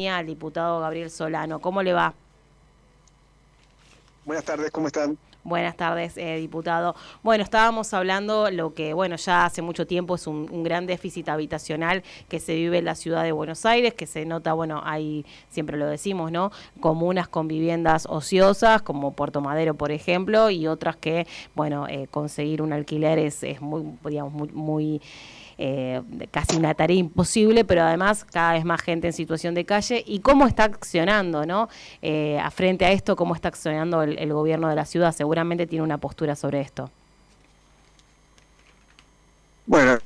Al diputado Gabriel Solano. ¿Cómo le va? Buenas tardes, ¿cómo están? Buenas tardes, diputado. Bueno, estábamos hablando lo que, bueno, ya hace mucho tiempo es un gran déficit habitacional que se vive en la ciudad de Buenos Aires, que se nota, bueno, hay, siempre lo decimos, ¿no? Comunas con viviendas ociosas, como Puerto Madero, por ejemplo, y otras que, bueno, conseguir un alquiler es muy, digamos, muy casi una tarea imposible, pero además cada vez más gente en situación de calle. ¿Y cómo está accionando, no? Frente a esto, ¿cómo está accionando el gobierno de la ciudad? Seguramente tiene una postura sobre esto. Bueno,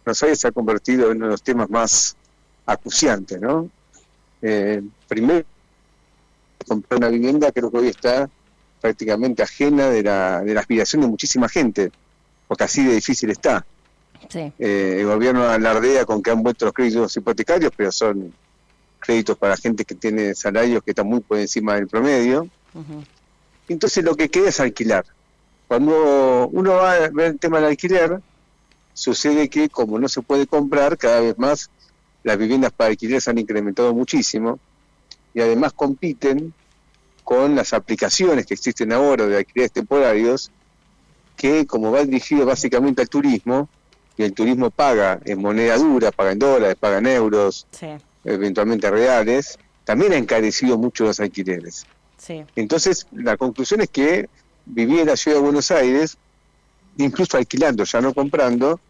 Buenos Aires se ha convertido en uno de los temas más acuciantes, ¿no? Primero, comprar una vivienda creo que hoy está prácticamente ajena de la aspiración de muchísima gente, porque así de difícil está. Sí. El gobierno alardea con que han vuelto los créditos hipotecarios, pero son créditos para gente que tiene salarios que están muy por encima del promedio. Uh-huh. Entonces lo que queda es alquilar. Cuando uno va a ver el tema del alquiler, sucede que como no se puede comprar, cada vez más las viviendas para alquiler se han incrementado muchísimo y además compiten con las aplicaciones que existen ahora de alquileres temporarios, que como va dirigido básicamente al turismo, y el turismo paga en moneda dura, paga en dólares, paga en euros, Sí, eventualmente reales, también ha encarecido mucho los alquileres. sí. Entonces, la conclusión es que vivir en la ciudad de Buenos Aires, incluso alquilando, ya no comprando,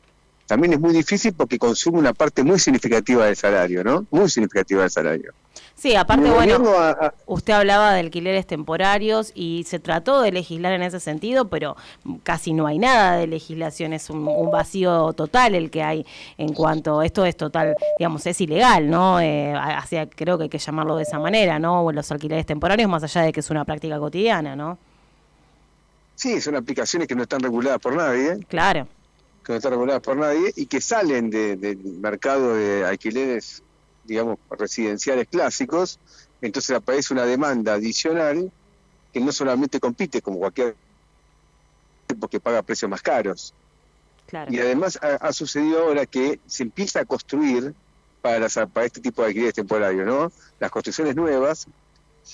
también es muy difícil porque consume una parte muy significativa del salario, ¿no? Muy significativa del salario. Sí, Y el aparte, bueno, gobierno usted hablaba de alquileres temporarios y se trató de legislar en ese sentido, pero casi no hay nada de legislación, es un vacío total el que hay en cuanto, esto es total, digamos, es ilegal, ¿no? Creo que hay que llamarlo de esa manera, ¿no? O los alquileres temporarios, más allá de que es una práctica cotidiana, ¿no? sí, son aplicaciones que no están reguladas por nadie, Claro, y que salen del mercado de alquileres, digamos, residenciales clásicos. Entonces aparece una demanda adicional que no solamente compite como cualquier tipo que paga precios más caros. claro. Y además ha sucedido ahora que se empieza a construir para este tipo de alquileres temporarios, ¿no? Las construcciones nuevas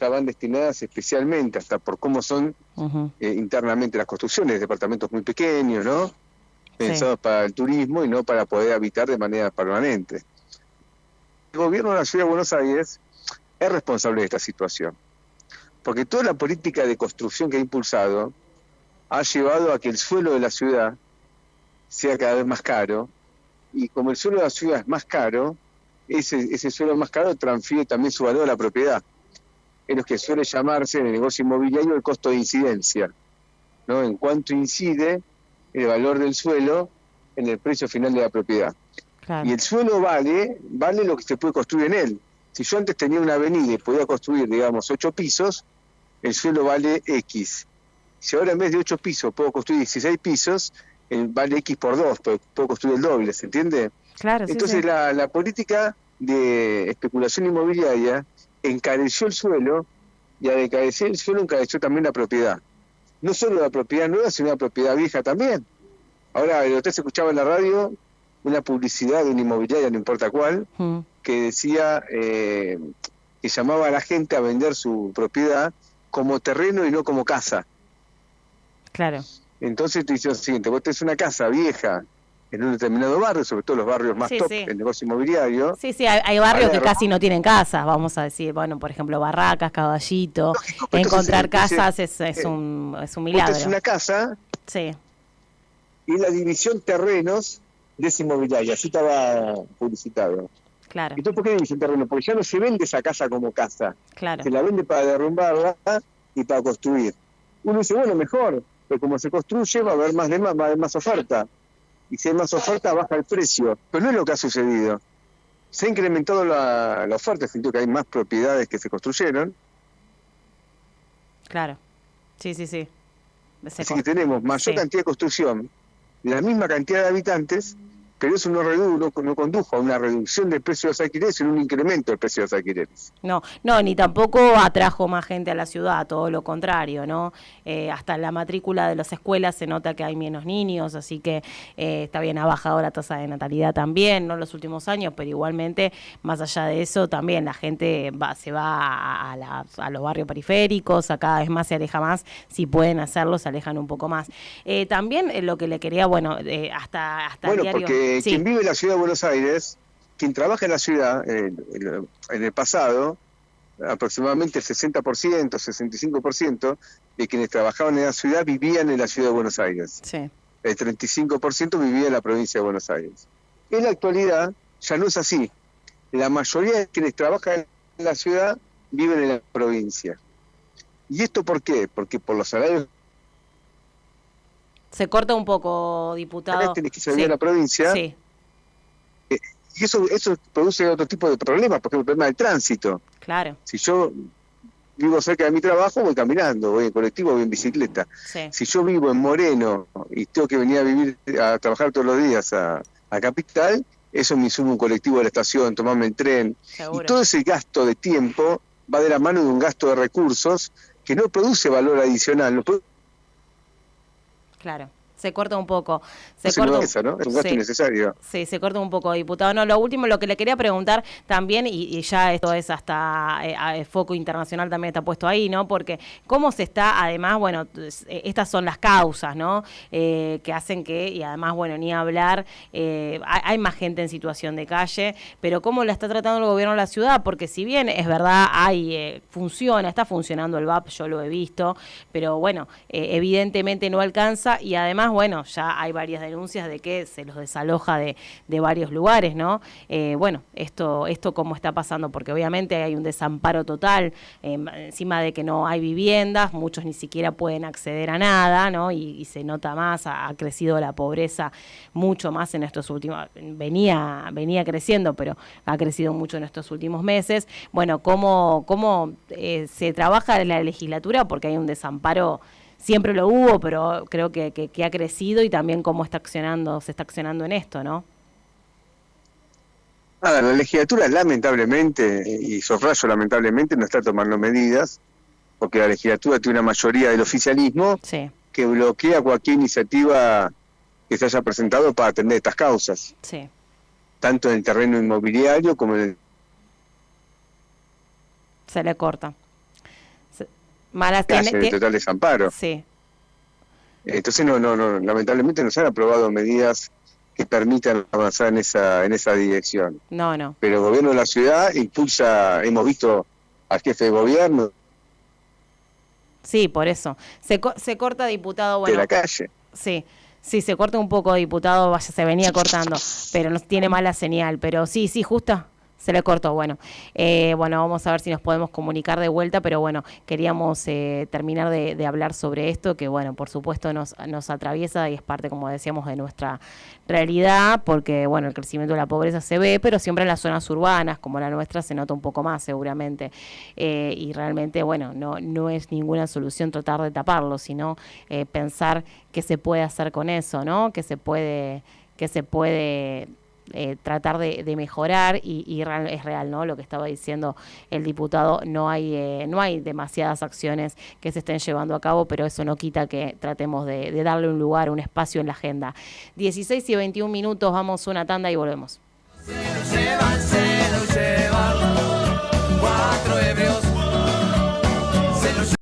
ya van destinadas especialmente, hasta por cómo son Uh-huh. internamente las construcciones, departamentos muy pequeños, ¿no? Sí, Pensados para el turismo y no para poder habitar de manera permanente. El gobierno de la Ciudad de Buenos Aires es responsable de esta situación, porque toda la política de construcción que ha impulsado ha llevado a que el suelo de la ciudad sea cada vez más caro, y como el suelo de la ciudad es más caro, ese suelo más caro transfiere también su valor a la propiedad. Es lo que suele llamarse en el negocio inmobiliario el costo de incidencia, ¿no? En cuánto incide el valor del suelo en el precio final de la propiedad. Y claro. el suelo vale lo que se puede construir en él. Si yo antes tenía una avenida y podía construir, digamos, 8 pisos, el suelo vale X. Si ahora en vez de 8 pisos puedo construir 16 pisos, vale X por 2, puedo construir el doble, ¿se entiende? Claro, sí, Entonces sí. la política de especulación inmobiliaria encareció el suelo, y al encarecer el suelo encareció también la propiedad. No solo la propiedad nueva, sino la propiedad vieja también. Ahora, usted se escuchaba en la radio una publicidad de una inmobiliaria, no importa cuál, Mm, que decía que llamaba a la gente a vender su propiedad como terreno y no como casa. claro. Entonces te dice lo siguiente: vos tenés una casa vieja en un determinado barrio, sobre todo los barrios más Sí, top sí. del negocio inmobiliario, Sí, sí, hay barrios que Palermo, casi no tienen casas, vamos a decir, bueno, por ejemplo, Barracas, Caballito, lógico, pero entonces encontrar dice, casas es un vos tenés milagro. una casa Sí, y la división terrenos de esa inmobiliaria, así estaba publicitado. claro, Entonces, ¿por qué división terrenos? Porque ya no se vende esa casa como casa, claro, se la vende para derrumbarla y para construir. Uno dice, bueno, mejor, pero como se construye va a haber más demanda, va a haber más oferta, y si hay más oferta baja el precio, pero no es lo que ha sucedido. Se ha incrementado la oferta, sentido que hay más propiedades que se construyeron, claro. Sí, sí, sí. Se así que cos- tenemos mayor sí, cantidad de construcción, la misma cantidad de habitantes, pero eso no condujo a una reducción del precio de los alquileres, sino un incremento del precio de los alquileres. No, ni tampoco atrajo más gente a la ciudad, todo lo contrario, ¿no? Hasta en la matrícula de las escuelas se nota que hay menos niños, así que está bien, ha bajado la tasa de natalidad también, no en los últimos años, pero igualmente, más allá de eso, también la gente se va a los barrios periféricos, a cada vez más se aleja más, si pueden hacerlo, se alejan un poco más. También lo que le quería, hasta el diario... Porque sí. quien vive en la ciudad de Buenos Aires, quien trabaja en la ciudad, en el pasado, aproximadamente el 60%, 65% de quienes trabajaban en la ciudad vivían en la ciudad de Buenos Aires. Sí. El 35% vivía en la provincia de Buenos Aires. En la actualidad ya no es así. La mayoría de quienes trabajan en la ciudad viven en la provincia. ¿Y esto por qué? Porque por los salarios... Se corta un poco, diputado. Tenés que salir a la provincia. Sí. Y eso produce otro tipo de problemas, por ejemplo, el problema del tránsito. Claro. Si yo vivo cerca de mi trabajo, voy caminando, voy en colectivo, voy en bicicleta. Sí. Si yo vivo en Moreno y tengo que venir a trabajar todos los días a Capital, eso me sube un colectivo de la estación, tomarme el tren. Seguro. Y todo ese gasto de tiempo va de la mano de un gasto de recursos que no produce valor adicional. Claro. Se corta un poco. Es un gasto innecesario. Sí, se corta un poco, diputado. No, lo último, lo que le quería preguntar también, y ya esto es hasta el foco internacional también está puesto ahí, ¿no? Porque cómo se está, además, bueno, estas son las causas, ¿no? Que hacen que, y además, bueno, ni hablar, hay más gente en situación de calle, pero cómo la está tratando el gobierno de la ciudad, porque si bien es verdad, está funcionando el VAP, yo lo he visto, pero bueno, evidentemente no alcanza, y además, bueno, ya hay varias denuncias de que se los desaloja de varios lugares, ¿no? Bueno, esto cómo está pasando, porque obviamente hay un desamparo total, encima de que no hay viviendas, muchos ni siquiera pueden acceder a nada, ¿no? Y se nota más, ha crecido la pobreza mucho más en estos últimos, venía creciendo, pero ha crecido mucho en estos últimos meses. Bueno, cómo se trabaja en la legislatura, porque hay un desamparo. Siempre lo hubo, pero creo que ha crecido, y también cómo se está accionando en esto, ¿no? La legislatura lamentablemente, y subrayo lamentablemente, no está tomando medidas, porque la legislatura tiene una mayoría del oficialismo que bloquea cualquier iniciativa que se haya presentado para atender estas causas. Sí. Tanto en el terreno inmobiliario como en el... Se le corta. En total desamparo. Sí. Entonces no, lamentablemente no se han aprobado medidas que permitan avanzar en esa dirección. No. Pero el gobierno de la ciudad impulsa, hemos visto al jefe de gobierno. Sí, por eso. Se corta, diputado, bueno. De la calle. Sí, se corta un poco, diputado, se venía cortando, pero no tiene mala señal, pero sí, justa. Se le cortó, bueno, vamos a ver si nos podemos comunicar de vuelta, pero bueno, queríamos terminar de hablar sobre esto, que bueno, por supuesto nos atraviesa y es parte, como decíamos, de nuestra realidad, porque bueno, el crecimiento de la pobreza se ve, pero siempre en las zonas urbanas, como la nuestra, se nota un poco más seguramente, y realmente, bueno, no es ninguna solución tratar de taparlo, sino pensar qué se puede hacer con eso, ¿no? Que se puede tratar de mejorar, y es real, ¿no? Lo que estaba diciendo el diputado, no hay demasiadas acciones que se estén llevando a cabo, pero eso no quita que tratemos de darle un lugar, un espacio en la agenda. 16:21, vamos a una tanda y volvemos. Se lo llevan,